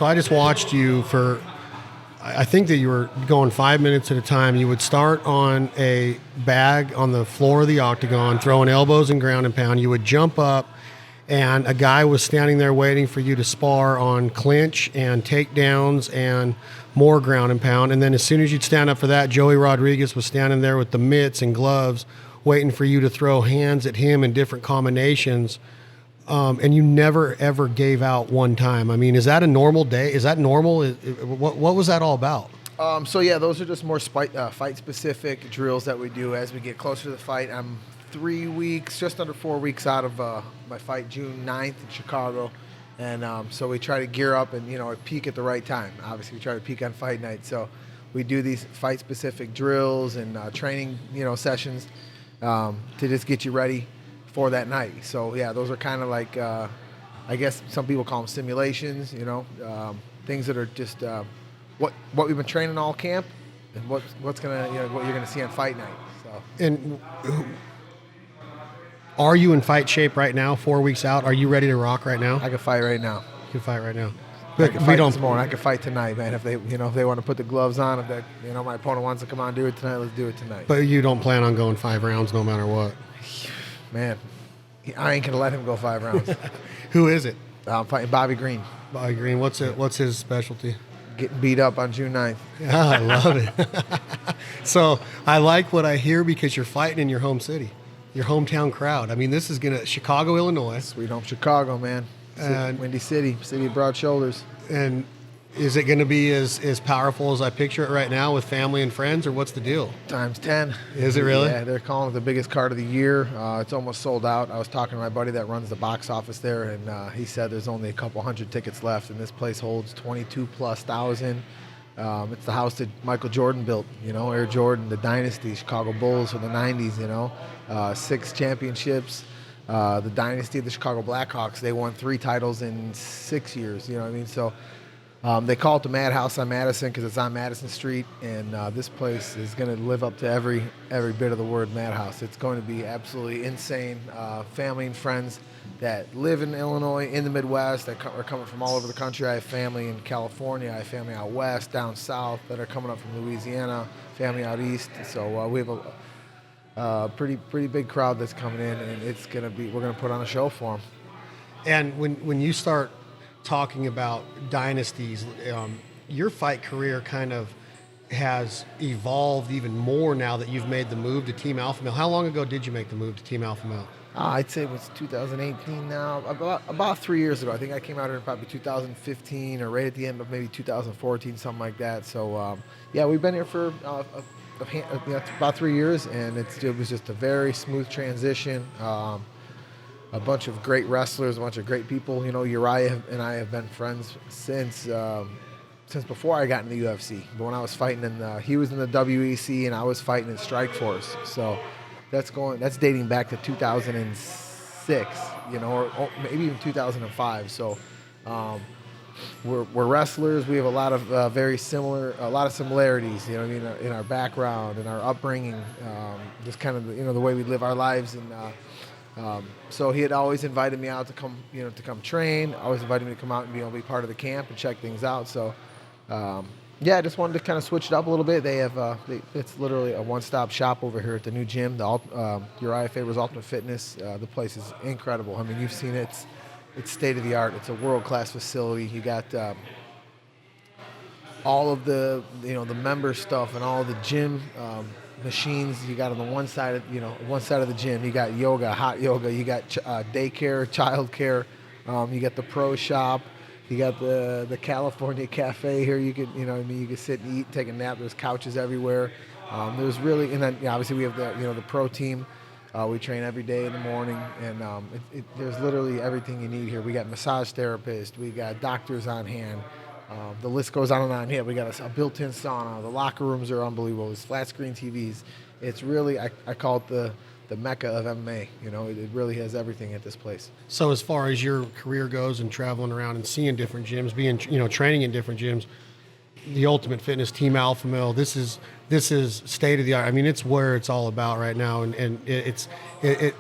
So I just watched you for, I think that you were going 5 minutes at a time. You would start on a bag on the floor of the octagon, throwing elbows and ground and pound. You would jump up, and a guy was standing there waiting for you to spar on clinch and takedowns and more ground and pound. And then as soon as you'd stand up for that, Joey Rodriguez was standing there with the mitts and gloves waiting for you to throw hands at him in different combinations. And you never, ever gave out one time. I mean, is that a normal day? Is that normal? What was that all about? So, yeah, those are just more fight-specific drills that we do as we get closer to the fight. I'm 3 weeks, just under 4 weeks out of my fight June 9th in Chicago. And so we try to gear up and, peak at the right time. Obviously, we try to peak on fight night. So we do these fight-specific drills and training, sessions to just get you ready for that night. So, yeah, those are kind of like, I guess some people call them simulations, things that are just what we've been training all camp and what's going to, what you're going to see on fight night. So. And are you in fight shape right now, 4 weeks out? Are you ready to rock right now? I can fight right now. You can fight right now. I can fight this morning. I can fight tonight, man. If they, if they want to put the gloves on, if that, my opponent wants to come on and do it tonight, let's do it tonight. But you don't plan on going 5 rounds no matter what? Man, I ain't gonna let him go 5 rounds. Who is it? I'm fighting Bobby Green. Bobby Green. What's his specialty? Getting beat up on June 9th. Yeah, I love it. So I like what I hear because you're fighting in your home city, your hometown crowd. I mean, this is Chicago, Illinois. Sweet home Chicago, man. And Windy City of broad shoulders. And is it going to be as powerful as I picture it right now with family and friends, or what's the deal? Times 10. Is it really? Yeah, they're calling it the biggest card of the year. It's almost sold out. I was talking to my buddy that runs the box office there, and he said there's only a couple hundred tickets left, and this place holds 22,000+. It's the house that Michael Jordan built, Air Jordan, the dynasty, Chicago Bulls from the 90s, 6 championships. The dynasty of the Chicago Blackhawks, they won 3 titles in 6 years, So they call it the Madhouse on Madison because it's on Madison Street, and this place is going to live up to every bit of the word Madhouse. It's going to be absolutely insane. Family and friends that live in Illinois, in the Midwest, that are coming from all over the country. I have family in California. I have family out west, down south that are coming up from Louisiana, family out east. So we have a pretty big crowd that's coming in, and we're going to put on a show for them. And when you start talking about dynasties, your fight career kind of has evolved even more now that you've made the move to Team Alpha Male. How long ago did you make the move to Team Alpha Male? I'd say it was 2018 now, about 3 years ago. I think I came out here in probably 2015 or right at the end of maybe 2014, something like that. So, yeah, we've been here for about 3 years, and it was just a very smooth transition. A bunch of great wrestlers, a bunch of great people. Urijah and I have been friends since before I got in the UFC. But when I was fighting he was in the WEC and I was fighting in Strikeforce. So that's dating back to 2006, or maybe even 2005. So we're wrestlers. We have a lot of similarities, in our background and our upbringing, just kind of the way we live our lives. And so he had always invited me out to come, to come train. Always invited me to come out and be part of the camp and check things out. So, I just wanted to kind of switch it up a little bit. They have it's literally a one-stop shop over here at the new gym, the Urijah Faber's Ultimate Fitness. The place is incredible. I mean, you've seen it. It's state-of-the-art. It's a world-class facility. You got all of the the member stuff and all the gym machines you got on the one side of the gym. You got yoga, hot yoga. You got daycare, childcare. You got the pro shop. You got the California Cafe here. You could you could sit and eat, take a nap. There's couches everywhere. There's really, and then obviously we have the pro team. We train every day in the morning, and there's literally everything you need here. We got massage therapists. We got doctors on hand. The list goes on and on. Yeah, we got a built-in sauna. The locker rooms are unbelievable. There's flat screen TVs. It's really, I call it the mecca of MMA. It really has everything at this place. So as far as your career goes and traveling around and seeing different gyms, being, training in different gyms, the Ultimate Fitness Team Alpha Male. This is state of the art. I mean, it's where it's all about right now, and it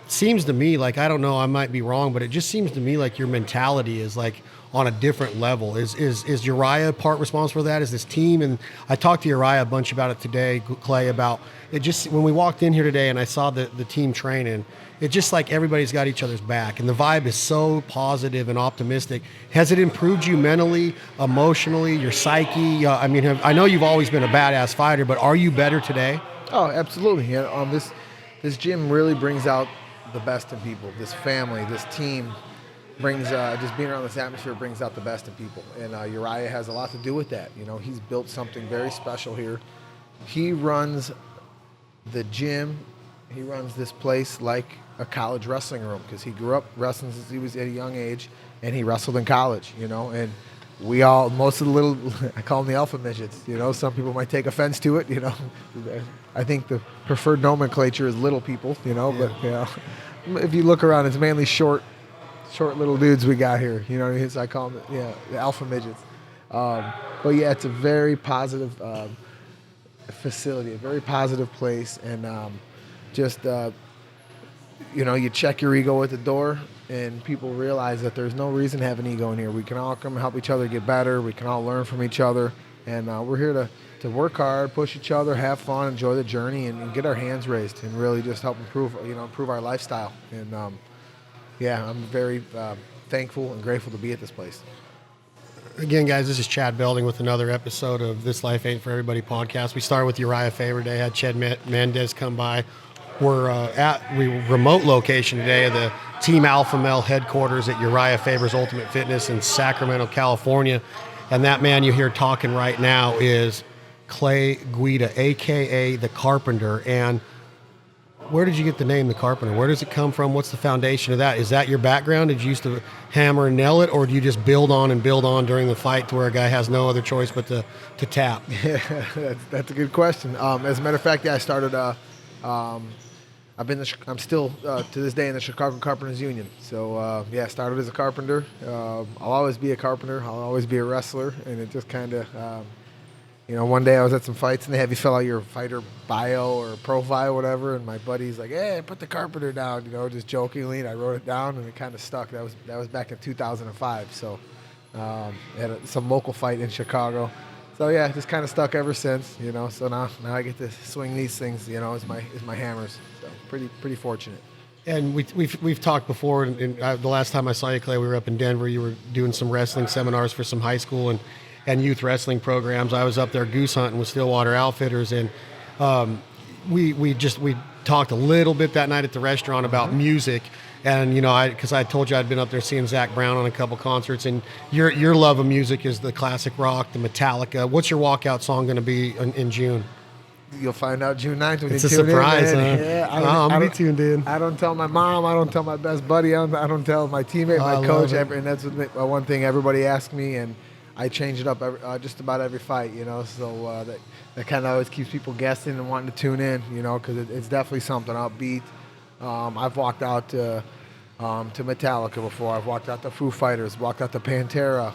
seems to me like, I don't know, I might be wrong, but it just seems to me like your mentality is like on a different level. Is Urijah part responsible for that? Is this team? And I talked to Urijah a bunch about it today, Clay, about it. Just when we walked in here today and I saw the team training, it's just like everybody's got each other's back, and the vibe is so positive and optimistic. Has it improved you mentally, emotionally, your psyche? I mean, I know you've always been a badass fighter, but are you better today? Oh, absolutely. Yeah, this gym really brings out the best in people. This family, this team brings just being around this atmosphere brings out the best in people. And Urijah has a lot to do with that. You know, he's built something very special here. He runs the gym. He runs this place like a college wrestling room, because he grew up wrestling since he was at a young age, and he wrestled in college, you know. And we all, most of the little, I call them the alpha midgets, you know. Some people might take offense to it, you know. I think the preferred nomenclature is little people, you know. Yeah. But, you know, if you look around, it's mainly short little dudes we got here, you know. I call them, the alpha midgets. But yeah, it's a very positive facility, a very positive place, and you know, you check your ego at the door, and people realize that there's no reason to have an ego in here. We can all come and help each other get better. We can all learn from each other, and we're here to work hard, push each other, have fun, enjoy the journey, and get our hands raised, and really just help improve our lifestyle. And yeah, I'm very thankful and grateful to be at this place. Again, guys, this is Chad Belding with another episode of This Life Ain't For Everybody podcast. We started with Urijah Faber Day, had Ched Mendez come by. We're at remote location today of the Team Alpha Male headquarters at Urijah Faber's Ultimate Fitness in Sacramento, California. And that man you hear talking right now is Clay Guida, a.k.a. the Carpenter. And where did you get the name the Carpenter? Where does it come from? What's the foundation of that? Is that your background? Did you used to hammer and nail it, or do you just build on during the fight to where a guy has no other choice but to tap? Yeah, that's a good question. As a matter of fact, yeah, I started. I'm still to this day in the Chicago Carpenters Union. So yeah, started as a carpenter. I'll always be a carpenter. I'll always be a wrestler, and it just kind of. You know, one day I was at some fights, and they have you fill out your fighter bio or profile, whatever, and my buddy's like, "Hey, put the Carpenter down," you know, just jokingly, and I wrote it down, and it kind of stuck. That was back in 2005, so at some local fight in Chicago. So yeah, just kind of stuck ever since, you know. So now I get to swing these things, you know, as my hammers. So pretty fortunate. And we've talked before, and the last time I saw you, Clay, we were up in Denver. You were doing some wrestling seminars for some high school and youth wrestling programs. I was up there goose hunting with Stillwater Outfitters, and we talked a little bit that night at the restaurant about music. And, you know, because I told you I'd been up there seeing Zach Brown on a couple concerts, and your love of music is the classic rock, the Metallica. What's your walkout song going to be in June? You'll find out June 9th when it's you tune in. It's a surprise, huh? Yeah, I'm going to be tuned in. I don't tell my mom. I don't tell my best buddy. I don't tell my teammate, my coach. And that's one thing everybody asks me, and I change it up just about every fight, you know. So that kind of always keeps people guessing and wanting to tune in, you know, because it's definitely something upbeat. I've walked out to Metallica before. I've walked out to Foo Fighters, walked out to Pantera,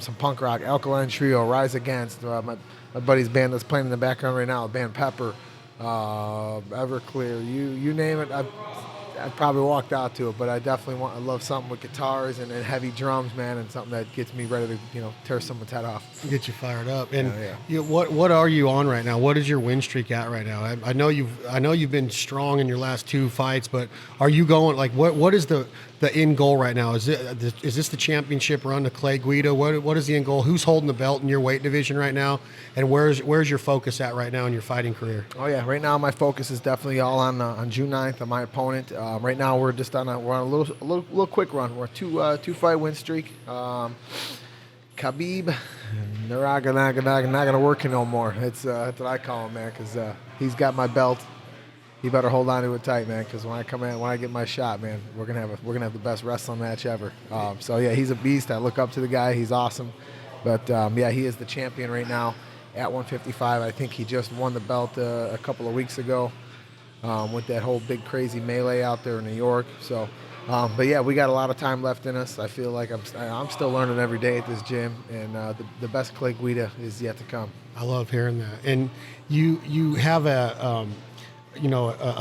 some punk rock, Alkaline Trio, Rise Against, my buddy's band that's playing in the background right now, band Pepper, Everclear, you name it. I probably walked out to it, but I love something with guitars and heavy drums, man, and something that gets me ready to, you know, tear someone's head off. Get you fired up. And what are you on right now? What is your win streak at right now? I know you've been strong in your last two fights, but are you going like what is the end goal right now? Is this the championship run to Clay Guida? What is the end goal? Who's holding the belt in your weight division right now? And where's your focus at right now in your fighting career? Oh yeah, right now my focus is definitely all on June 9th on my opponent. Right now we're on a little quick run. We're a two fight win streak. Khabib, not gonna work no more. That's what I call him, man, because he's got my belt. He better hold on to it tight, man, because when I get my shot, man, we're gonna have the best wrestling match ever. So yeah, he's a beast. I look up to the guy. He's awesome. But yeah, he is the champion right now at 155. I think he just won the belt a couple of weeks ago with that whole big crazy melee out there in New York. So But yeah, we got a lot of time left in us. I feel like I'm still learning every day at this gym, and the best Clay Guida is yet to come. I love hearing that. And you have a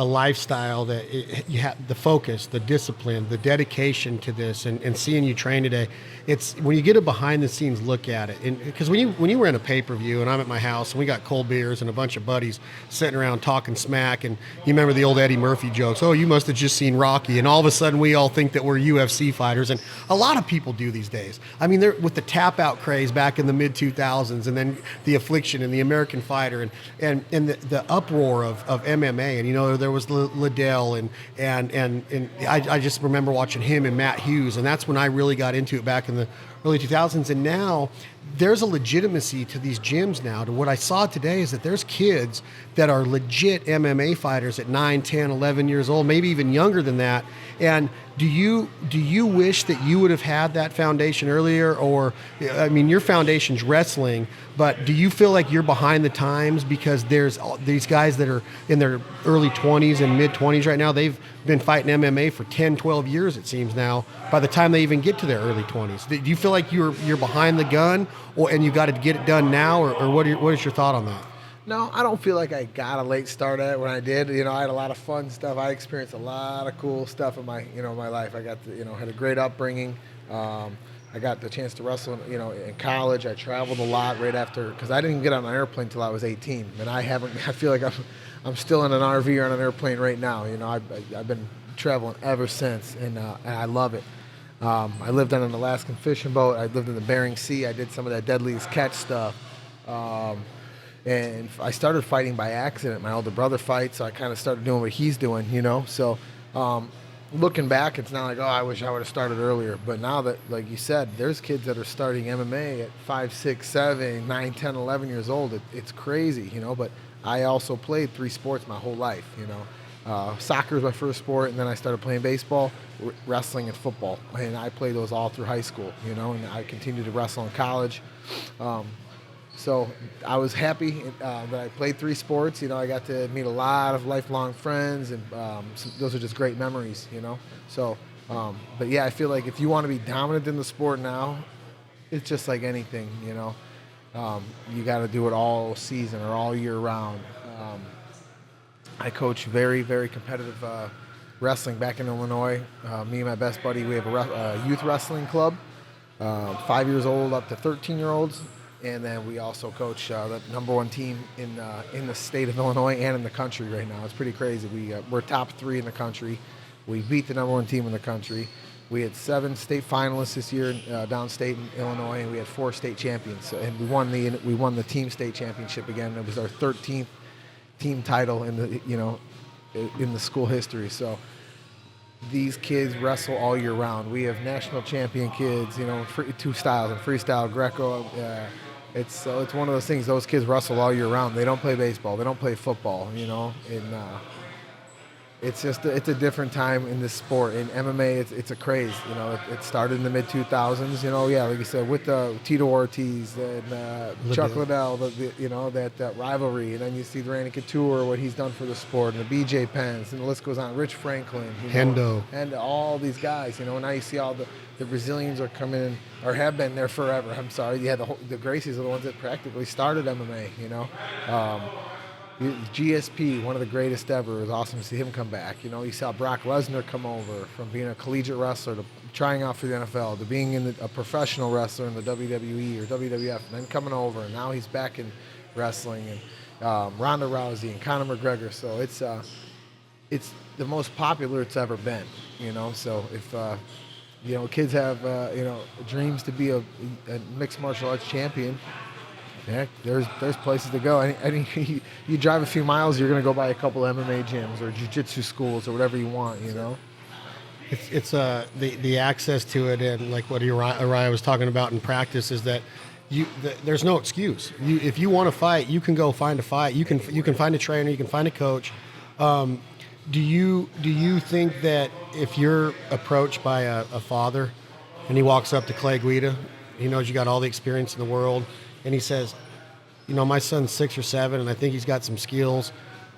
lifestyle that you have the focus, the discipline, the dedication to this, and seeing you train today. It's when you get a behind the scenes look at it, and because when you were in a pay-per-view and I'm at my house and we got cold beers and a bunch of buddies sitting around talking smack, and you remember the old Eddie Murphy jokes, oh, you must have just seen Rocky, and all of a sudden we all think that we're UFC fighters, and a lot of people do these days. I mean, they're with the tap out craze back in the mid 2000s, and then the Affliction and the American Fighter, and the uproar of MMA, and there was Liddell, and I just remember watching him and Matt Hughes, and that's when I really got into it back in the early 2000s. And now there's a legitimacy to these gyms now. To what I saw today is that there's kids that are legit MMA fighters at 9, 10, 11 years old, maybe even younger than that. And do you wish that you would have had that foundation earlier? Or, I mean, your foundation's wrestling, but do you feel like you're behind the times because there's these guys that are in their early 20s and mid 20s right now? They've been fighting MMA for 10, 12 years, it seems now, by the time they even get to their early 20s. Do you feel like you're behind the gun, and you got to get it done now, or what is your thought on that? No, I don't feel like I got a late start at it when I did. I had a lot of fun stuff. I experienced a lot of cool stuff in my life. I got had a great upbringing. I got the chance to wrestle, in college. I traveled a lot right after, because I didn't get on an airplane until I was 18, and I feel like I'm still in an RV or on an airplane right now. I've been traveling ever since, and I love it. I lived on an Alaskan fishing boat. I lived in the Bering Sea. I did some of that deadliest catch stuff. And I started fighting by accident. My older brother fights, so I kind of started doing what he's doing, So looking back, it's not like, oh, I wish I would have started earlier. But now that, like you said, there's kids that are starting MMA at 5, 6, 7, 9, 10, 11 years old. It's crazy, But I also played 3 sports my whole life, Soccer was my first sport, and then I started playing baseball, wrestling, and football. And I played those all through high school, and I continued to wrestle in college. So I was happy that I played 3 sports. I got to meet a lot of lifelong friends, and those are just great memories, So, but yeah, I feel like if you want to be dominant in the sport now, it's just like anything, you got to do it all season or all year round. I coach very, very competitive wrestling back in Illinois. Me and my best buddy, we have a youth wrestling club, 5 years old up to 13-year-olds. And then we also coach the #1 team in the state of Illinois and in the country right now. It's pretty crazy. We're top 3 in the country. We beat the #1 team in the country. We had 7 state finalists this year downstate in Illinois, and we had 4 state champions. So, and we won the team state championship again. It was our 13th team title in the school history. So these kids wrestle all year round. We have national champion kids, 2 styles, and freestyle, Greco. It's one of those things. Those kids wrestle all year round. They don't play baseball. They don't play football. And it's a different time in this sport. In MMA, it's a craze. It started in the mid 2000s. Like you said, with Tito Ortiz and Chuck Liddell, that rivalry, and then you see the Randy Couture, what he's done for the sport, and the BJ Penns, and the list goes on. Rich Franklin, Hendo, and all these guys. Now you see all the Brazilians are coming in, or have been there forever. I'm sorry, the Gracies are the ones that practically started MMA. GSP, one of the greatest ever. It was awesome to see him come back. You saw Brock Lesnar come over from being a collegiate wrestler to trying out for the NFL to being a professional wrestler in the WWE or WWF, and then coming over, and now he's back in wrestling, and Ronda Rousey and Conor McGregor. So it's the most popular it's ever been. So if kids have dreams to be a mixed martial arts champion, yeah, there's places to go. I mean, you drive a few miles, you're going to go by a couple MMA gyms or jiu-jitsu schools or whatever you want, It's the access to it, and like what Urijah was talking about in practice is that there's no excuse. If you want to fight, you can go find a fight. You can find a trainer, you can find a coach. Do you think that if you're approached by a father and he walks up to Clay Guida, he knows you got all the experience in the world, and he says, my son's 6 or 7, and I think he's got some skills.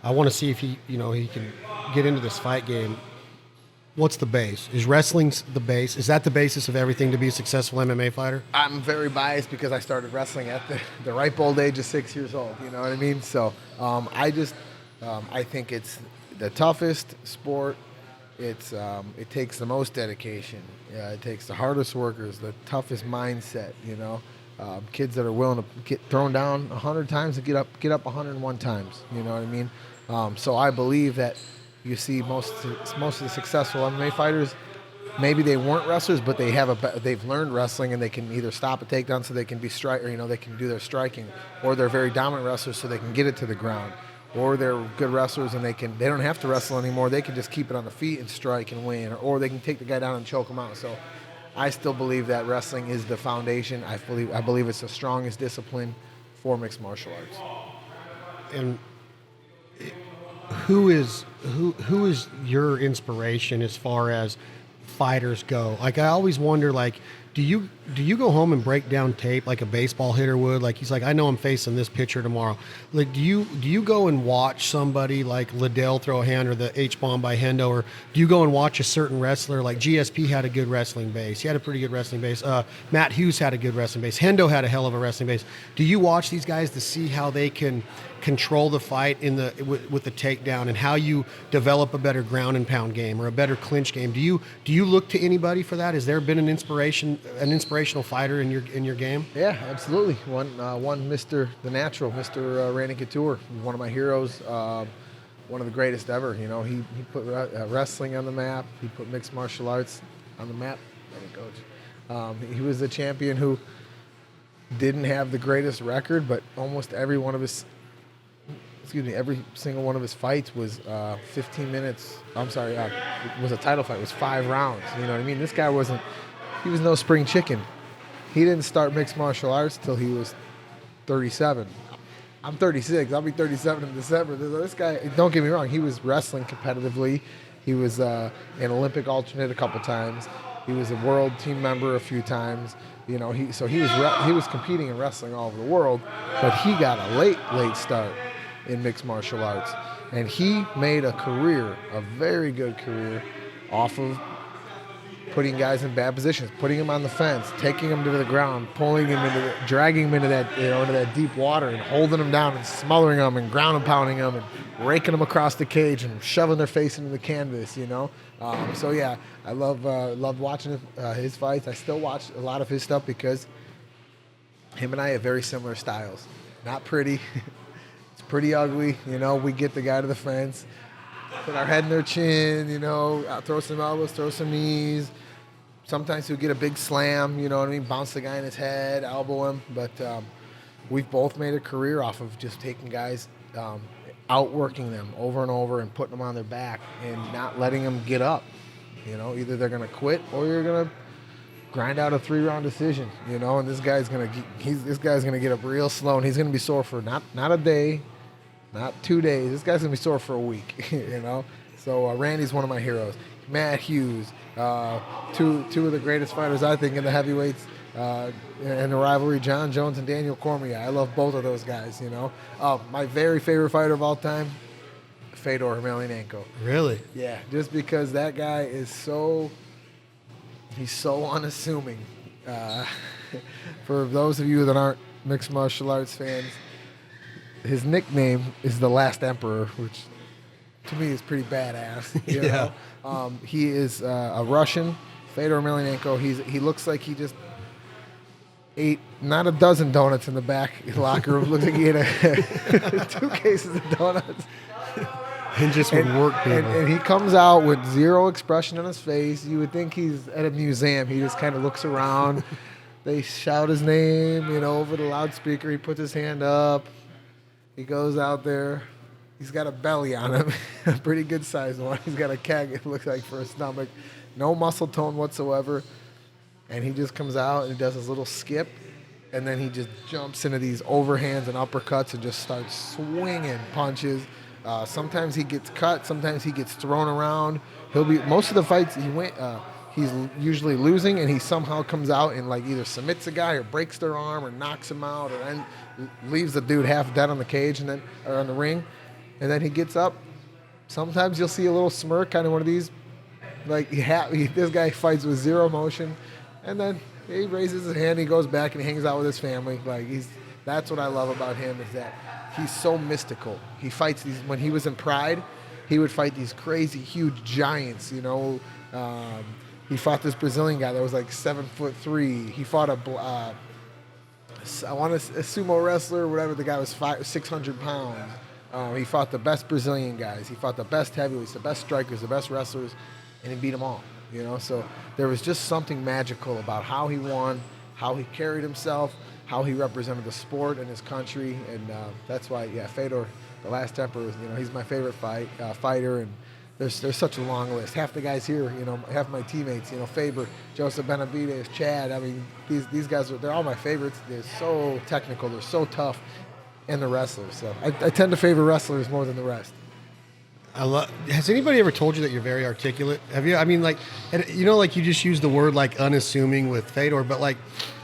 I want to see if he can get into this fight game. What's the base? Is wrestling the base? Is that the basis of everything to be a successful MMA fighter? I'm very biased because I started wrestling at the ripe old age of 6 years old. You know what I mean? So I think it's the toughest sport. It takes the most dedication. It takes the hardest workers, the toughest mindset. Kids that are willing to get thrown down 100 times and get up 101 times. You know what I mean? So I believe that you see most of the successful MMA fighters. Maybe they weren't wrestlers, but they've learned wrestling and they can either stop a takedown so they can be they can do their striking, or they're very dominant wrestlers so they can get it to the ground, or they're good wrestlers and they don't have to wrestle anymore. They can just keep it on the feet and strike and win, or they can take the guy down and choke him out. So I still believe that wrestling is the foundation. I believe it's the strongest discipline for mixed martial arts. And who is your inspiration as far as fighters go? Like, I always wonder, like, do you go home and break down tape like a baseball hitter would? Like, he's like, I know I'm facing this pitcher tomorrow. Like, do you go and watch somebody like Liddell throw a hand, or the H-bomb by Hendo, or do you go and watch a certain wrestler? Like GSP had a good wrestling base. He had a pretty good wrestling base. Matt Hughes had a good wrestling base. Hendo had a hell of a wrestling base. Do you watch these guys to see how they can control the fight with the takedown, and how you develop a better ground and pound game or a better clinch game? Do you look to anybody for that? Has there been an inspirational fighter in your game? Yeah, absolutely. One Mr. The Natural, Mr. Randy Couture, one of my heroes, one of the greatest ever. He put wrestling on the map. He put mixed martial arts on the map. Coach. He was a champion who didn't have the greatest record, but almost every single one of his fights was 15 minutes. It was a title fight. It was 5 rounds. You know what I mean? This guy he was no spring chicken. He didn't start mixed martial arts till he was 37. I'm 36. I'll be 37 in December. This guy, don't get me wrong, he was wrestling competitively. He was an Olympic alternate a couple times. He was a world team member a few times. He was competing and wrestling all over the world, but he got a late start in mixed martial arts, and he made a very good career, off of putting guys in bad positions, putting them on the fence, taking them to the ground, dragging them into that deep water, and holding them down and smothering them and ground and pounding them and raking them across the cage and shoving their face into the canvas. So yeah, I loved watching his fights. I still watch a lot of his stuff because him and I have very similar styles. Not pretty. Pretty ugly, we get the guy to the fence, put our head in their chin, throw some elbows, throw some knees. Sometimes he'll get a big slam, bounce the guy in his head, elbow him. But we've both made a career off of just taking guys, outworking them over and over and putting them on their back and not letting them get up. Either they're going to quit or you're going to grind out a 3-round decision, and this guy's going to get up real slow, and he's going to be sore for not a day, not 2 days. This guy's going to be sore for a week, So Randy's one of my heroes. Matt Hughes, two of the greatest fighters, I think, in the heavyweights in the rivalry, John Jones and Daniel Cormier. I love both of those guys, My very favorite fighter of all time, Fedor Emelianenko. Really? Yeah, just because that guy is he's so unassuming. For those of you that aren't mixed martial arts fans, his nickname is the Last Emperor, which to me is pretty badass. Yeah. He is a Russian, Fedor Emelianenko. He looks like he just ate not a dozen donuts in the back locker room. Looks like he ate 2 cases of donuts. And just would work people. And he comes out with zero expression on his face. You would think he's at a museum. He just kind of looks around. They shout his name, over the loudspeaker. He puts his hand up. He goes out there. He's got a belly on him, a pretty good sized one. He's got a keg, it looks like, for a stomach. No muscle tone whatsoever. And he just comes out and he does his little skip. And then he just jumps into these overhands and uppercuts and just starts swinging punches. Sometimes he gets cut. Sometimes he gets thrown around. Most of the fights he's usually losing, and he somehow comes out and either submits a guy or breaks their arm or knocks him out, or then leaves the dude half dead on the cage or on the ring, and then he gets up. Sometimes you'll see a little smirk, kind of one of these Like this guy fights with zero emotion, and then he raises his hand, he goes back and he hangs out with his family. Like that's what I love about him, is that he's so mystical. He fights these, when he was in Pride, he would fight these crazy huge giants, you know. He fought this Brazilian guy that was like 7'3". He fought a sumo wrestler or whatever. The guy was 600 pounds. He fought the best Brazilian guys. He fought the best heavyweights, the best strikers, the best wrestlers, and he beat them all. You know, so there was just something magical about how he won, how he carried himself, how he represented the sport and his country, and that's why, Fedor, the Last Emperor, you know, he's my favorite fighter, and there's such a long list. Half the guys here, you know, half my teammates, you know, Faber, Joseph Benavidez, Chad. I mean, these guys they're all my favorites. They're so technical, they're so tough, and the wrestlers. So I tend to favor wrestlers more than the rest. Has anybody ever told you that you're very articulate? Have you? I mean, like, you know, like you just use the word like unassuming with Fedor, but like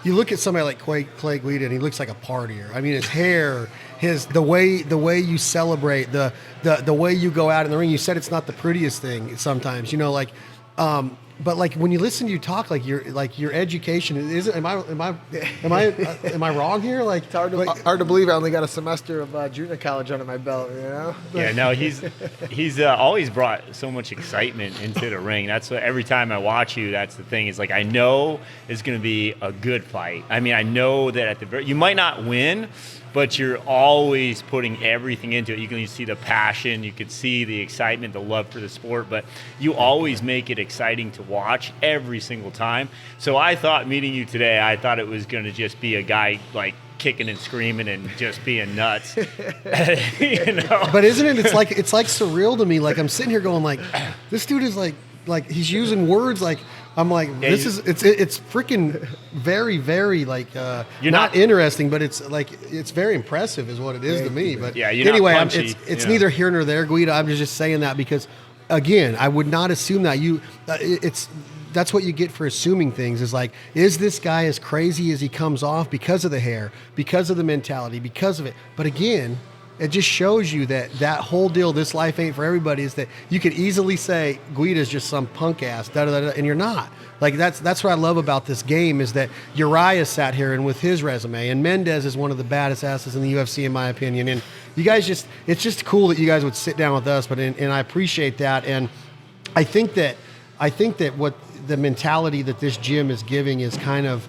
you look at somebody like Clay Guida and he looks like a partier. I mean, his hair, the way you celebrate, the way you go out in the ring. You said it's not the prettiest thing sometimes, you know, like. But like when you listen to you talk, like your education isn't. Am I wrong here? Like it's hard to believe I only got a semester of junior college under my belt. You know? Yeah, no, he's always brought so much excitement into the ring. That's what every time I watch you. That's the thing. Is like I know it's going to be a good fight. I mean, I know that you might not win, but you're always putting everything into it. You can see the passion, you can see the excitement, the love for the sport, but you always make it exciting to watch every single time. So I thought meeting you today, I thought it was going to just be a guy like kicking and screaming and just being nuts. You know? But isn't it? It's like surreal to me. Like I'm sitting here going like, this dude is like he's using words like. I'm like, it's freaking very, very like you're not interesting, but it's like it's very impressive, is what it is to me. But anyway, it's neither here nor there, Guida. I'm just saying that because, again, I would not assume that that's what you get for assuming things. Is like, is this guy as crazy as he comes off because of the hair, because of the mentality, because of it? But again, it just shows you that whole deal, this life ain't for everybody, is that you could easily say Guida's just some punk ass, and you're not. Like that's what I love about this game, is that Urijah sat here and with his resume, and Mendez is one of the baddest asses in the UFC in my opinion. And you guys it's just cool that you guys would sit down with us, and I appreciate that. And I think that what the mentality that this gym is giving is kind of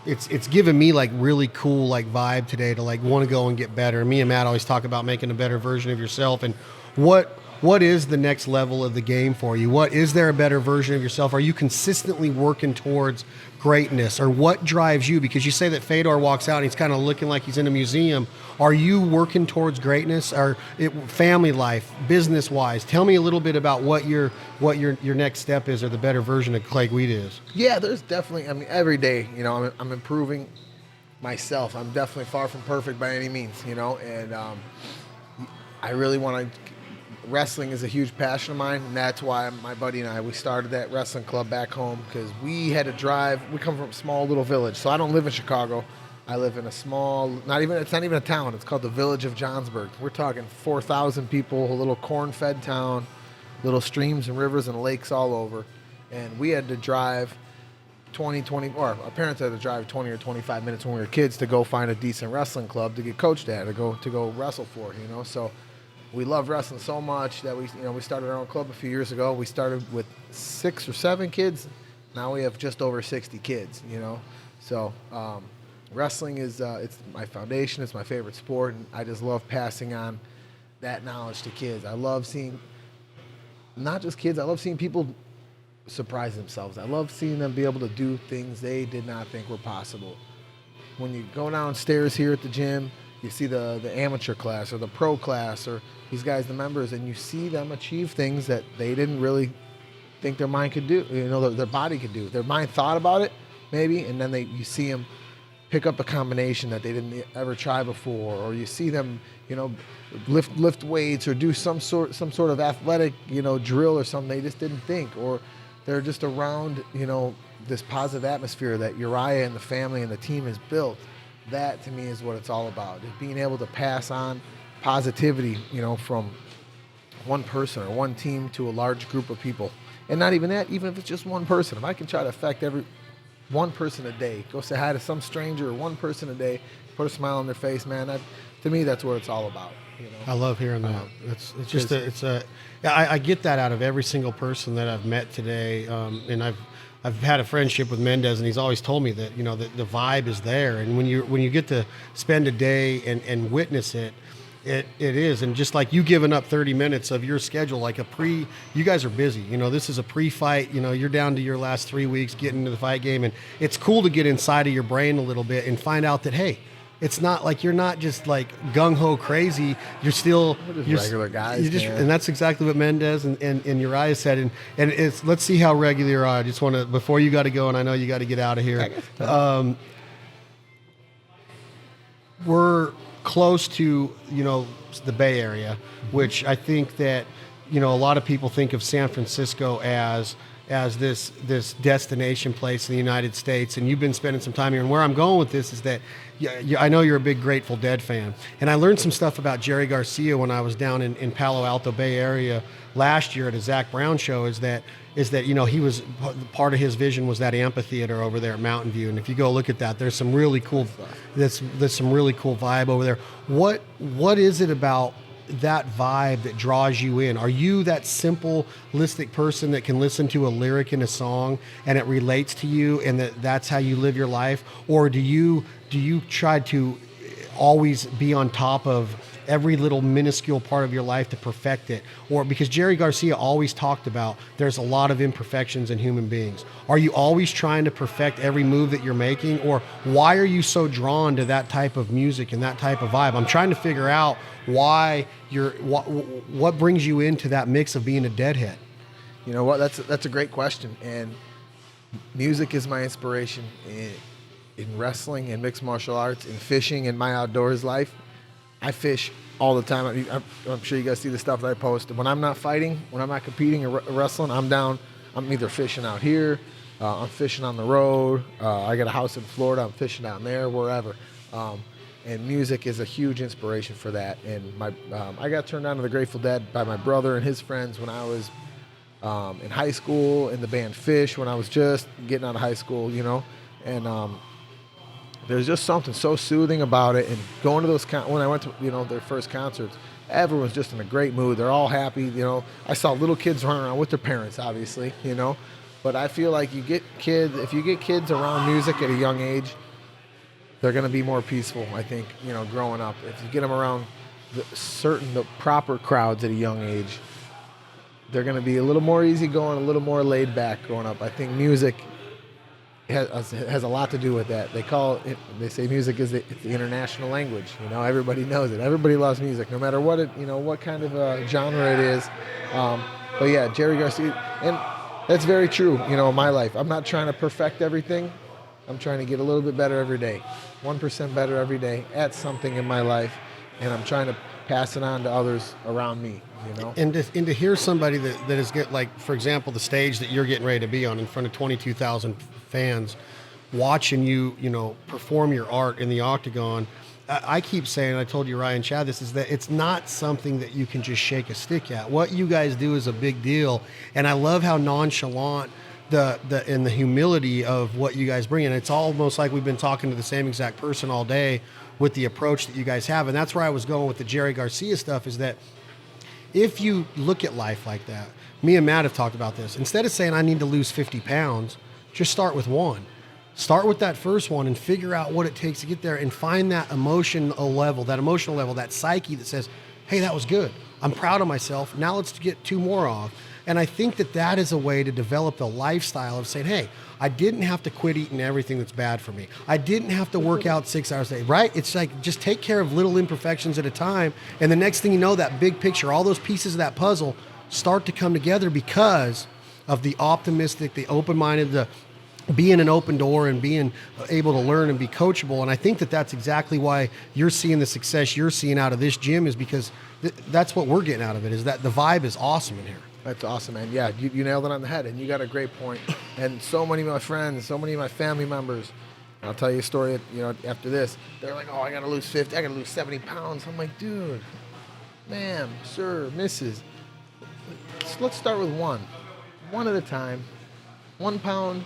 it's given me like really cool like vibe today to like want to go and get better. Me and Matt always talk about making a better version of yourself, and what is the next level of the game for you? What is there a better version of yourself? Are you consistently working towards greatness, or what drives you? Because you say that Fedor walks out and he's kind of looking like he's in a museum. Are you working towards greatness, or family life, business wise? Tell me a little bit about what your next step is, or the better version of Clay Guida is. Yeah, there's definitely. I mean, every day, you know, I'm improving myself. I'm definitely far from perfect by any means, you know, and I really want to. Wrestling is a huge passion of mine, and that's why my buddy and I, we started that wrestling club back home, because we had to drive. We come from a small little village, so I don't live in Chicago. I live in a small, it's not even a town. It's called the Village of Johnsburg. We're talking 4,000 people, a little corn-fed town, little streams and rivers and lakes all over, and we had to drive 20, or our parents had to drive 20 or 25 minutes when we were kids to go find a decent wrestling club to get coached at, to go wrestle for, you know, so. We love wrestling so much that we started our own club a few years ago. We started with 6 or 7 kids. Now we have just over 60 kids, you know. So wrestling is it's my foundation. It's my favorite sport, and I just love passing on that knowledge to kids. I love seeing, not just kids, I love seeing people surprise themselves. I love seeing them be able to do things they did not think were possible. When you go downstairs here at the gym, you see the amateur class or the pro class or these guys, the members, and you see them achieve things that they didn't really think their mind could do, you know, their body could do. Their mind thought about it, maybe, and then you see them pick up a combination that they didn't ever try before, or you see them, you know, lift weights or do some sort of athletic, you know, drill or something they just didn't think, or they're just around, you know, this positive atmosphere that Urijah and the family and the team has built. That to me is what it's all about, is being able to pass on positivity, you know, from one person or one team to a large group of people. And not even that, even if it's just one person. If I can try to affect every one person a day, go say hi to some stranger or one person a day, put a smile on their face, man, to me, that's what it's all about. You know? I love hearing that. I get that out of every single person that I've met today. And I've had a friendship with Mendez, and he's always told me that, you know, that the vibe is there. And when you get to spend a day and witness it, it is. And just like you giving up 30 minutes of your schedule, like you guys are busy. You know, this is a pre-fight. You know, you're down to your last 3 weeks getting into the fight game. And it's cool to get inside of your brain a little bit and find out that, hey, it's not like you're not just like gung-ho crazy. You're still regular guys. And that's exactly what Mendez and Urijah said. And it's, let's see how regular you are. I just want to, before you got to go, and I know you got to get out of here. We're close to, you know, the Bay Area, which I think that, you know, a lot of people think of San Francisco as this destination place in the United States, and you've been spending some time here. And where I'm going with this is that I know you're a big Grateful Dead fan, and I learned some stuff about Jerry Garcia when I was down in Palo Alto Bay Area last year at a Zach Brown show. Is that you know, he was part of his vision was that amphitheater over there at Mountain View, and if you go look at that, there's some really cool there's some really cool vibe over there. What is it about that vibe that draws you in? Are you that simplistic person that can listen to a lyric in a song and it relates to you, and that's how you live your life? Or do you try to always be on top of every little minuscule part of your life to perfect it? Or, because Jerry Garcia always talked about there's a lot of imperfections in human beings. Are you always trying to perfect every move that you're making? Or why are you so drawn to that type of music and that type of vibe? I'm trying to figure out why what brings you into that mix of being a deadhead. You know what? That's a great question. And music is my inspiration in wrestling and mixed martial arts and fishing and my outdoors life. I fish all the time. I'm sure you guys see the stuff that I post. When I'm not fighting, when I'm not competing or wrestling, I'm down. I'm either fishing out here, I'm fishing on the road. I got a house in Florida. I'm fishing down there, wherever. And music is a huge inspiration for that. And I got turned on to the Grateful Dead by my brother and his friends when I was in high school, in the band Fish, when I was just getting out of high school, you know. And there's just something so soothing about it. And going to those when I went to, you know, their first concerts, everyone's just in a great mood. They're all happy, you know. I saw little kids running around with their parents, obviously, you know. But I feel like if you get kids around music at a young age, they're going to be more peaceful, I think, you know, growing up. If you get them around the proper crowds at a young age, they're going to be a little more easygoing, a little more laid back growing up. I think music has a lot to do with that. They say music is the international language. You know, everybody knows it. Everybody loves music, no matter what kind of genre it is. But yeah, Jerry Garcia, and that's very true. You know, in my life, I'm not trying to perfect everything. I'm trying to get a little bit better every day, 1% better every day at something in my life, and I'm trying to pass it on to others around me. You know, and to hear somebody that is like, for example, the stage that you're getting ready to be on in front of 22,000 fans, watching you know, perform your art in the octagon. I keep saying, I told you, Ryan, Chad, this is that it's not something that you can just shake a stick at. What you guys do is a big deal, and I love how nonchalant and the humility of what you guys bring in. It's almost like we've been talking to the same exact person all day with the approach that you guys have, and that's where I was going with the Jerry Garcia stuff. Is that if you look at life like that, me and Matt have talked about this. Instead of saying I need to lose 50 pounds, just start with one. Start with that first one and figure out what it takes to get there, and find that emotional level, that psyche that says, hey, that was good. I'm proud of myself. Now let's get 2 more off. And I think that is a way to develop the lifestyle of saying, hey, I didn't have to quit eating everything that's bad for me. I didn't have to work out 6 hours a day, right? It's like, just take care of little imperfections at a time. And the next thing you know, that big picture, all those pieces of that puzzle start to come together because of the optimistic, the open-minded, the being an open door and being able to learn and be coachable. And I think that's exactly why you're seeing the success you're seeing out of this gym, is because that's what we're getting out of it, is that the vibe is awesome in here. That's awesome, man. Yeah, you nailed it on the head, and you got a great point. And so many of my friends, so many of my family members, I'll tell you a story, you know, after this, they're like, oh, I got to lose 50, I got to lose 70 pounds. I'm like, dude, ma'am, sir, missus, let's start with 1. one at a time, 1 pound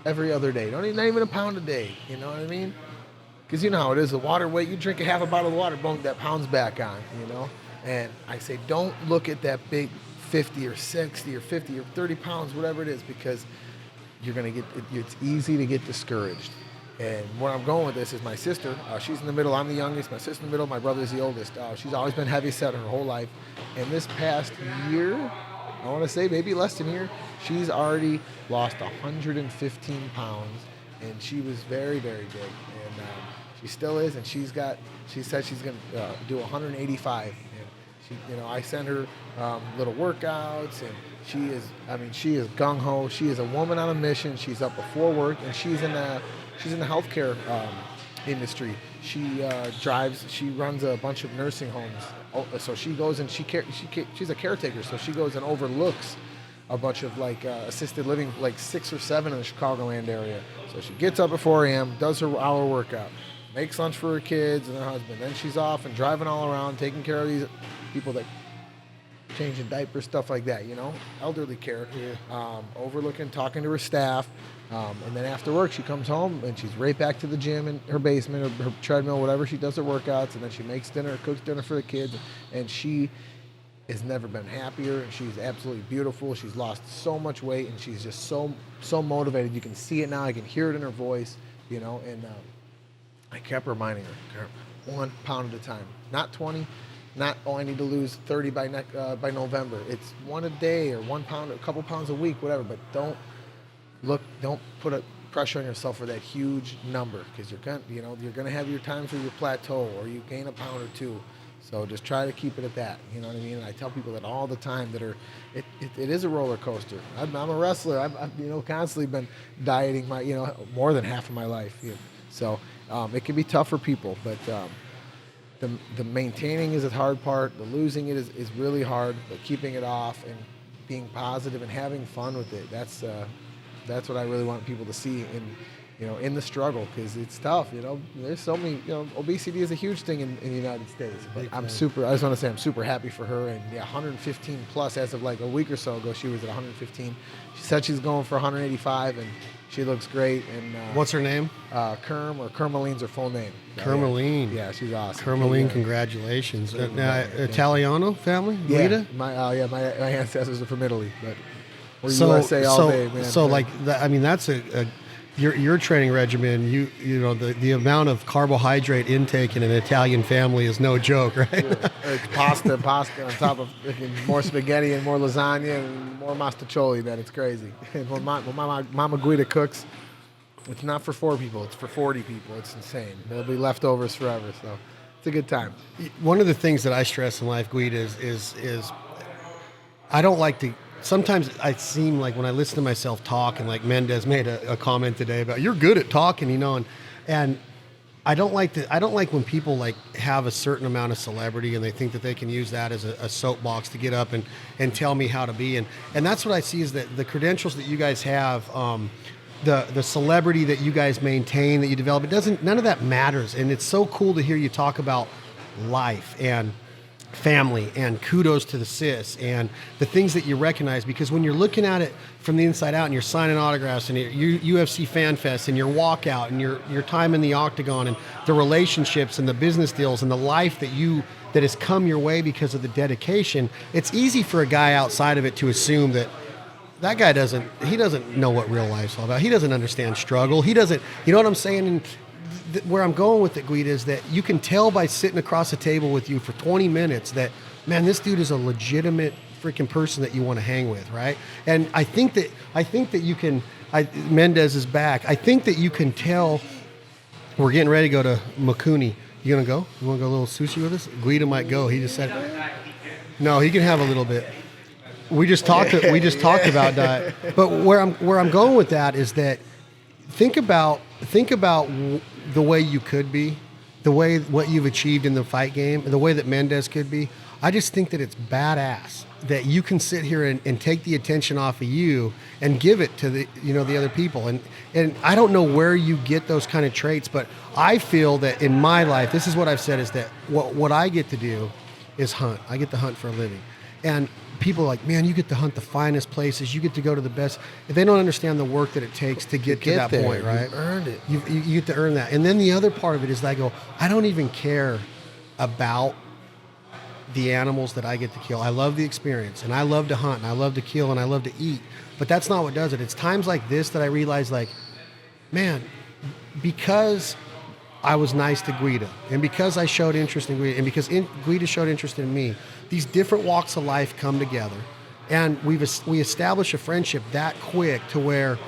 every other day. Not even a pound a day. You know what I mean? Because you know how it is. The water weight, you drink a half a bottle of water, boom, that pounds back on. You know. And I say, don't look at that big 50 or 60 or 50 or 30 pounds, whatever it is, because you're gonna get. It's easy to get discouraged. And where I'm going with this is my sister. She's in the middle. I'm the youngest. My sister's in the middle. My brother's the oldest. She's always been heavy set her whole life. And this past year, I want to say maybe less than a year, she's already lost 115 pounds, and she was very, very big. And she still is. And she said she's going to do 185. And she, I send her little workouts, and she is gung ho. She is a woman on a mission. She's up before work, and she's in the healthcare industry. She runs a bunch of nursing homes. So she goes and she's a caretaker. So she goes and overlooks a bunch of assisted living, like 6 or 7 in the Chicagoland area. So she gets up at 4 a.m., does her hour workout, makes lunch for her kids and her husband. Then she's off and driving all around, taking care of these people that changing diapers, stuff like that, elderly care, overlooking, talking to her staff. And then after work, she comes home and she's right back to the gym in her basement or her treadmill, whatever she does her workouts. And then she makes dinner, cooks dinner for the kids. And she has never been happier. And she's absolutely beautiful. She's lost so much weight, and she's just so motivated. You can see it now. I can hear it in her voice, And I kept reminding her, 1 pound at a time, not 20. Not, I need to lose 30 by November. It's 1 a day or 1 pound, a couple pounds a week, whatever. But don't put a pressure on yourself for that huge number, because you're gonna have your times where you plateau or you gain a pound or 2. So just try to keep it at that. You know what I mean? And I tell people that all the time it is a roller coaster. I'm a wrestler. I've constantly been dieting more than half of my life. So it can be tough for people, but. The maintaining is the hard part. The losing it is really hard, but keeping it off and being positive and having fun with it, that's what I really want people to see in the struggle, because it's tough. There's so many. Obesity is a huge thing in the United States. But I just want to say I'm super happy for her. And 115 plus as of like a week or so ago, she was at 115. She said she's going for 185, and she looks great. And what's her name? Kermaline's her full name. Kermaline. Yeah, she's awesome. Kermaline, congratulations. Italiano family? Guida? My ancestors are from Italy, but we're USA all day, man. So that's your training regimen. The amount of carbohydrate intake in an Italian family is no joke, right? Yeah. It's pasta on top of more spaghetti and more lasagna and more mastacholi, man. It's crazy. And when Mama Guida cooks, it's not for 4 people. It's for 40 people. It's insane. There'll be leftovers forever. So it's a good time. One of the things that I stress in life, Guida, is I don't like to. Sometimes I seem like when I listen to myself talk, and like Mendez made a comment today about you're good at talking, and I don't like when people have a certain amount of celebrity and they think that they can use that as a soapbox to get up and tell me how to be, and that's what I see is that the credentials that you guys have. The celebrity that you guys maintain, that you develop, none of that matters. And it's so cool to hear you talk about life and family and kudos to the sis and the things that you recognize, because when you're looking at it from the inside out and you're signing autographs and your UFC Fan Fest and your walkout and your time in the octagon and the relationships and the business deals and the life that has come your way because of the dedication, it's easy for a guy outside of it to assume that guy doesn't know what real life's all about. He doesn't understand struggle. He doesn't, you know what I'm saying? And where I'm going with it, Guida, is that you can tell by sitting across a table with you for 20 minutes that, man, this dude is a legitimate freaking person that you want to hang with, right? And I think that you can, Mendez is back. I think that you can tell, we're getting ready to go to Makuni. You gonna go? You want to go a little sushi with us? Guida might go. He just said, no, he can have a little bit. We just talked about diet, but where I'm going with that is that think about the way you could be, what you've achieved in the fight game, the way that Mendez could be. I just think that it's badass that you can sit here and take the attention off of you and give it to the other people. And I don't know where you get those kind of traits, but I feel that in my life, this is what I've said, is that what I get to do is hunt. I get to hunt for a living. And people are like, man, you get to hunt the finest places. You get to go to the best. They don't understand the work that it takes to get to that there. point, right? You've earned it. You get to earn that. And then the other part of it is that I go, I don't even care about the animals that I get to kill. I love the experience, and I love to hunt, and I love to kill, and I love to eat. But that's not what does it. It's times like this that I realize, like, man, because I was nice to Guida, and because I showed interest in Guida, and because Guida showed interest in me, these different walks of life come together, and we establish a friendship that quick to where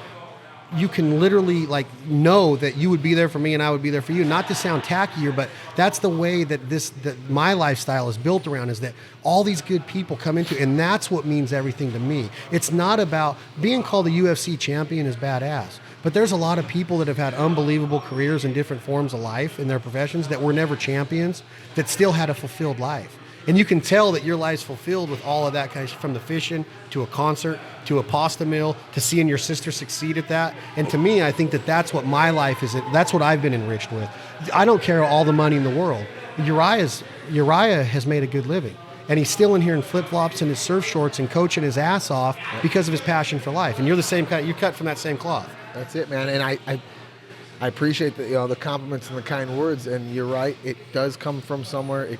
you can literally like know that you would be there for me and I would be there for you. Not to sound tackier, but that's the way that my lifestyle is built around, is that all these good people come into, and that's what means everything to me. It's not about being called a UFC champion is badass, but there's a lot of people that have had unbelievable careers in different forms of life in their professions that were never champions that still had a fulfilled life. And you can tell that your life's fulfilled with all of that kind of, from the fishing to a concert to a pasta meal to seeing your sister succeed at that. And to me, I think that that's what my life is. That's what I've been enriched with. I don't care all the money in the world. Urijah has made a good living, and he's still in here in flip-flops and his surf shorts and coaching his ass off because of his passion for life. And you're the same kind. You're cut from that same cloth. That's it, man. And I appreciate the compliments and the kind words. And you're right. It does come from somewhere.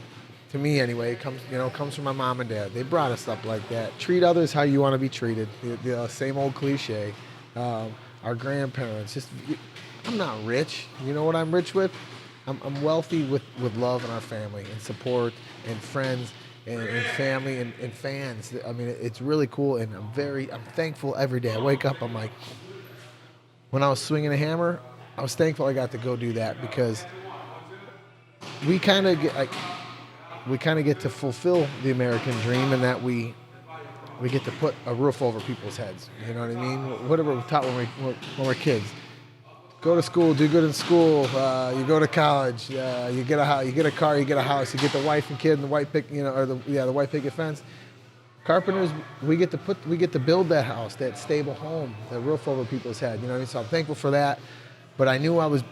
To me anyway, it comes from my mom and dad. They brought us up like that. Treat others how you want to be treated. The same old cliche. Our grandparents. I'm not rich. You know what I'm rich with? I'm wealthy with love in our family and support and friends and family and fans. I mean, it's really cool, and I'm thankful every day. I wake up, I'm like, when I was swinging a hammer, I was thankful I got to go do that, because we kind of get to fulfill the American dream, and that we get to put a roof over people's heads. You know what I mean? Whatever we're taught when we're kids. Go to school, do good in school. You go to college. You get a house, you get a car, you get a house. You get the wife and kid and the white picket, the white picket fence. Carpenters, we get to build that house, that stable home, that roof over people's head. You know what I mean? So I'm thankful for that. But I knew I was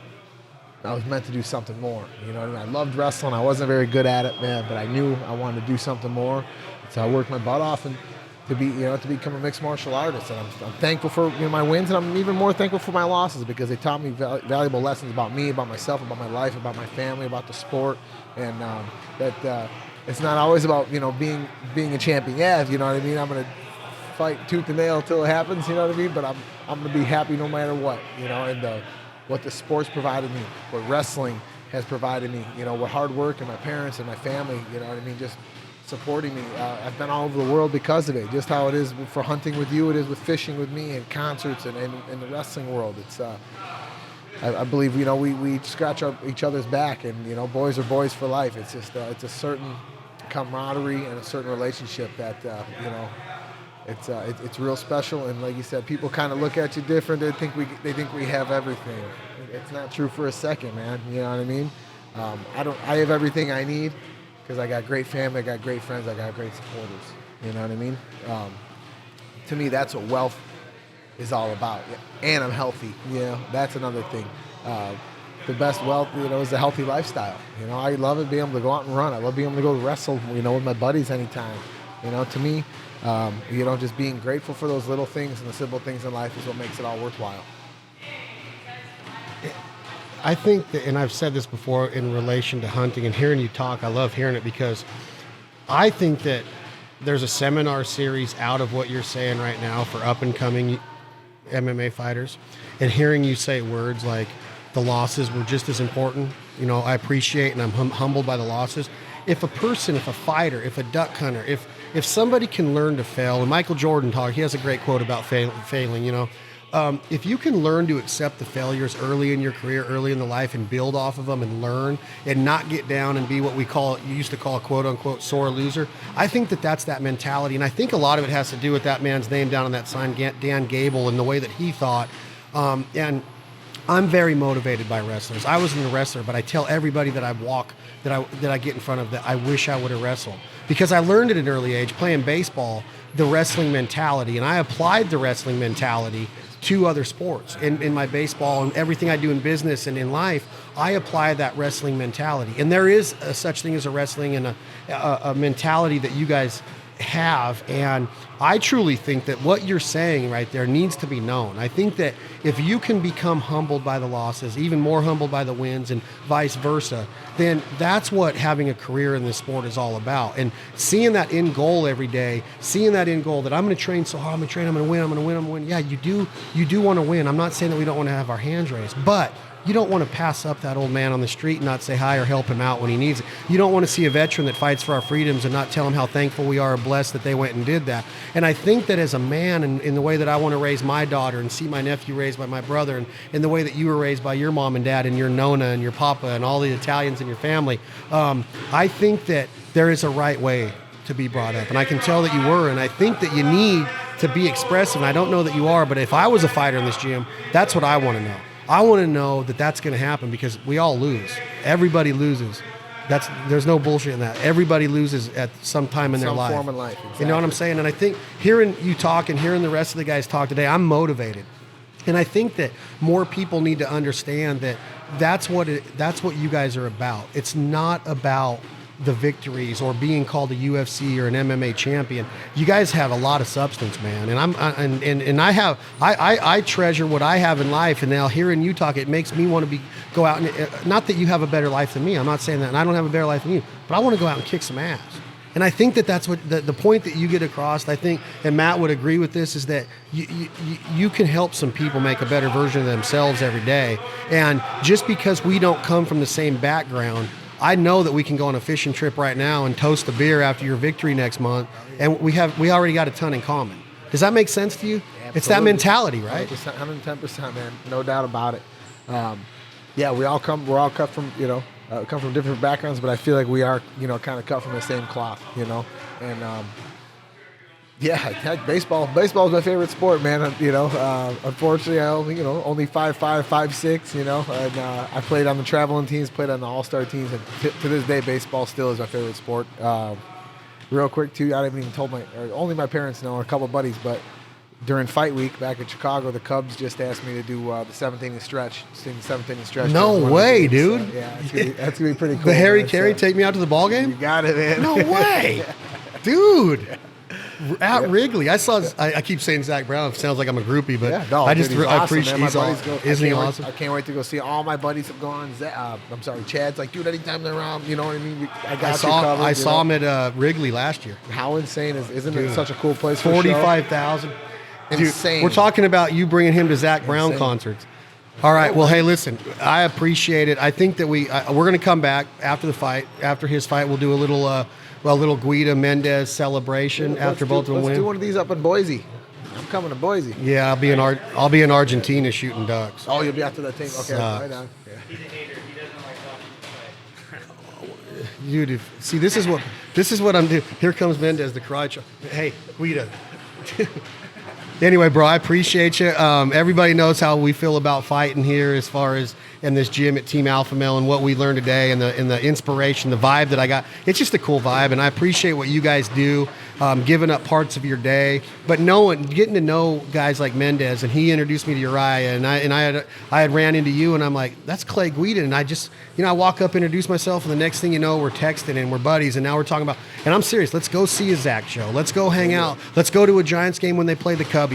meant to do something more. You know what I mean? I loved wrestling. I wasn't very good at it, man, but I knew I wanted to do something more. So I worked my butt off and to become a mixed martial artist. And I'm thankful for my wins, and I'm even more thankful for my losses, because they taught me valuable lessons about me, about myself, about my life, about my family, about the sport, and that it's not always about being a champion. Yeah, you know what I mean. I'm gonna fight tooth and nail until it happens. You know what I mean. But I'm gonna be happy no matter what. And what the sports provided me, what wrestling has provided me, what hard work and my parents and my family, you know what I mean, just supporting me. I've been all over the world because of it. Just how it is for hunting with you, it is with fishing with me, and concerts and in the wrestling world. It's I believe we scratch each other's back, and boys are boys for life. It's just it's a certain camaraderie and a certain relationship that It's real special, and like you said, people kind of look at you different. They think we have everything. It's not true for a second, man. You know what I mean? I have everything I need because I got great family, I got great friends, I got great supporters. You know what I mean? To me, that's what wealth is all about. And I'm healthy. That's another thing. The best wealth, is a healthy lifestyle. I love it being able to go out and run. I love being able to go wrestle, with my buddies anytime. To me, just being grateful for those little things and the simple things in life is what makes it all worthwhile. I think that, and I've said this before in relation to hunting and hearing you talk, I love hearing it, because I think that there's a seminar series out of what you're saying right now for up and coming MMA fighters, and hearing you say words like the losses were just as important. I appreciate and I'm humbled by the losses. If a fighter, if a duck hunter, if somebody can learn to fail, and Michael Jordan he has a great quote about failing, if you can learn to accept the failures early in your career, early in the life, and build off of them and learn and not get down and be what you used to call a quote unquote sore loser, I think that's that mentality. And I think a lot of it has to do with that man's name down on that sign, Dan Gable, and the way that he thought. And I'm very motivated by wrestlers. I wasn't a wrestler, but I tell everybody that I get in front of that I wish I would have wrestled, because I learned at an early age playing baseball, the wrestling mentality, and I applied the wrestling mentality to other sports. In my baseball and everything I do in business and in life, I apply that wrestling mentality. And there is such thing as a wrestling and a mentality that you guys have. And I truly think that what you're saying right there needs to be known. I think that if you can become humbled by the losses, even more humbled by the wins, and vice versa, then that's what having a career in this sport is all about. And seeing that end goal every day, seeing that end goal that I'm going to train so hard, I'm going to train, I'm going to win, I'm going to win, I'm going to win. Yeah, you do want to win. I'm not saying that we don't want to have our hands raised, but you don't want to pass up that old man on the street and not say hi or help him out when he needs it. You don't want to see a veteran that fights for our freedoms and not tell him how thankful we are and blessed that they went and did that. And I think that as a man, in the way that I want to raise my daughter and see my nephew raised by my brother, and in the way that you were raised by your mom and dad and your Nona and your Papa and all the Italians in your family, I think that there is a right way to be brought up. And I can tell that you were, and I think that you need to be expressive. And I don't know that you are, but if I was a fighter in this gym, that's what I want to know. I want to know that that's going to happen, because we all lose. Everybody loses. There's no bullshit in that. Everybody loses at some time in their life. Some form of life, exactly. You know what I'm saying? And I think hearing you talk and hearing the rest of the guys talk today, I'm motivated. And I think that more people need to understand that that's what you guys are about. It's not about the victories or being called a UFC or an MMA champion. You guys have a lot of substance, man. And I treasure what I have in life. And now hearing you talk, it makes me want to go out and, not that you have a better life than me. I'm not saying that. And I don't have a better life than you, but I want to go out and kick some ass. And I think that's what the point that you get across, I think, and Matt would agree with this, is that you can help some people make a better version of themselves every day. And just because we don't come from the same background, I know that we can go on a fishing trip right now and toast a beer after your victory next month, and we already got a ton in common. Does that make sense to you? Absolutely. It's that mentality, right? 110%, man. No doubt about it. Yeah, we're all cut from, come from different backgrounds, but I feel like we are, kind of cut from the same cloth, and yeah, heck, baseball is my favorite sport, man. Unfortunately, I only 5'5", 5'6", and I played on the traveling teams, played on the all-star teams, and to this day, baseball still is my favorite sport. Real quick, too, I haven't even told only my parents know, a couple of buddies, but during fight week back in Chicago, the Cubs just asked me to do the 7th inning stretch, sing the 7th inning stretch. No way, dude. So, yeah, that's gonna be pretty cool. The Harry Carey take me out to the ball game? You got it, man. No way, dude. At Wrigley, I keep saying Zach Brown. It sounds like I'm a groupie, but I appreciate. He's awesome. Isn't he awesome? I can't wait to go see. All my buddies have gone. I'm sorry, Chad's like, dude, anytime they're around, you know what I mean. I saw him at Wrigley last year. How insane isn't it such a cool place? 45,000. Insane. We're talking about you bringing him to Zach Brown concerts. All right. Well, hey, listen, I appreciate it. I think that we're going to come back after the fight. After his fight, we'll do a little Guida Mendez celebration after both of them win. Let's do one of these up in Boise. I'm coming to Boise. Yeah, I'll be in Argentina shooting ducks. Oh, you'll be after that team. Okay, right on. Yeah. He's a hater. He doesn't like talking. Dude, see, this is what I'm doing. Here comes Mendez, the karate. Hey, Guida. Anyway, bro, I appreciate you. Everybody knows how we feel about fighting here, as far as in this gym at Team Alpha Male, and what we learned today, and the inspiration, the vibe that I got. It's just a cool vibe, and I appreciate what you guys do, giving up parts of your day, but getting to know guys like Mendez, and he introduced me to Urijah, and I had ran into you, and I'm like, that's Clay Guida, and I just, I walk up, introduce myself, and the next thing you know, we're texting and we're buddies, and now we're talking about, and I'm serious, let's go see a Zach show, let's go hang out, let's go to a Giants game when they play the Cubbies.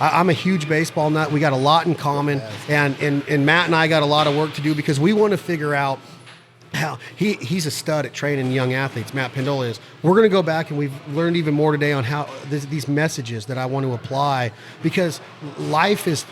I'm a huge baseball nut. We got a lot in common, and Matt and I got a lot of work to do, because we want to figure out how he's a stud at training young athletes. Matt Pendola is. We're going to go back, and we've learned even more today on how these messages that I want to apply, because life is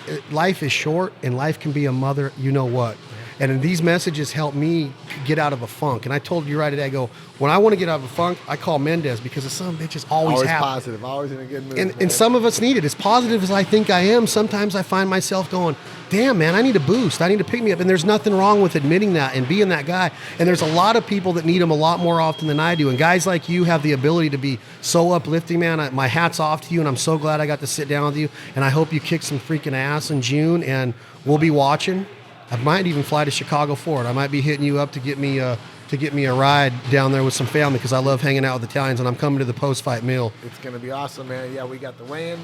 short, and life can be a mother, you know what. And these messages help me get out of a funk. And I told you right today, I go, when I want to get out of a funk, I call Mendez, because the son of a bitch is always happy. Positive, always in a good mood. And some of us need it. As positive as I think I am, sometimes I find myself going, damn, man, I need a boost. I need to pick me up. And there's nothing wrong with admitting that and being that guy. And there's a lot of people that need them a lot more often than I do. And guys like you have the ability to be so uplifting, man. My hat's off to you, and I'm so glad I got to sit down with you. And I hope you kick some freaking ass in June, and we'll be watching. I might even fly to Chicago for it. I might be hitting you up to get me to get me a ride down there with some family because I love hanging out with Italians, and I'm coming to the post-fight meal. It's going to be awesome, man. Yeah, we got the weigh-in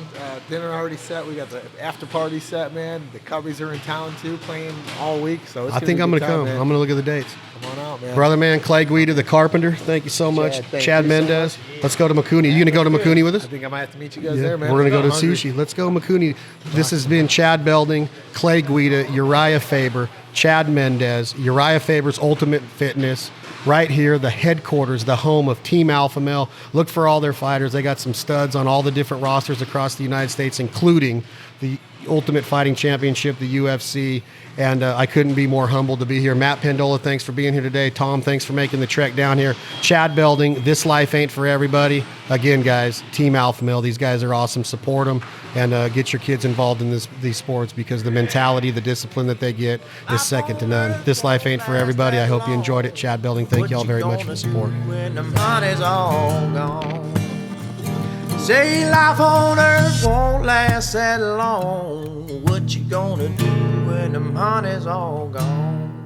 dinner already set. We got the after-party set, man. The Cubbies are in town, too, playing all week. So it's I think I'm going to come. Man. I'm going to look at the dates. Come on out, man. Brother man, Clay Guida, the Carpenter. Thank you so much. Thank Chad you so Mendez. much. Let's go to Makuni. You going to go to Makuni with us? I think I might have to meet you guys there, man. We're going to go to I'm hungry. sushi. Let's go Makuni. This has been Chad Belding, Clay Guida, Urijah Faber, Chad Mendez, Urijah Faber's Ultimate Fitness. Right here, the headquarters, the home of Team Alpha Male. Look for all their fighters. They got some studs on all the different rosters across the United States, including the Ultimate Fighting Championship, the UFC. And I couldn't be more humbled to be here. Matt Pendola, thanks for being here today. Tom, thanks for making the trek down here. Chad Belding, this life ain't for everybody. Again, guys, Team Alpha Male. These guys are awesome. Support them and get your kids involved in these sports because the mentality, the discipline that they get is second to none. This life ain't for everybody. I hope you enjoyed it. Chad Belding, thank you all very much for the support. When the money's all gone, say life on earth won't last that long. What you gonna do when the money's all gone?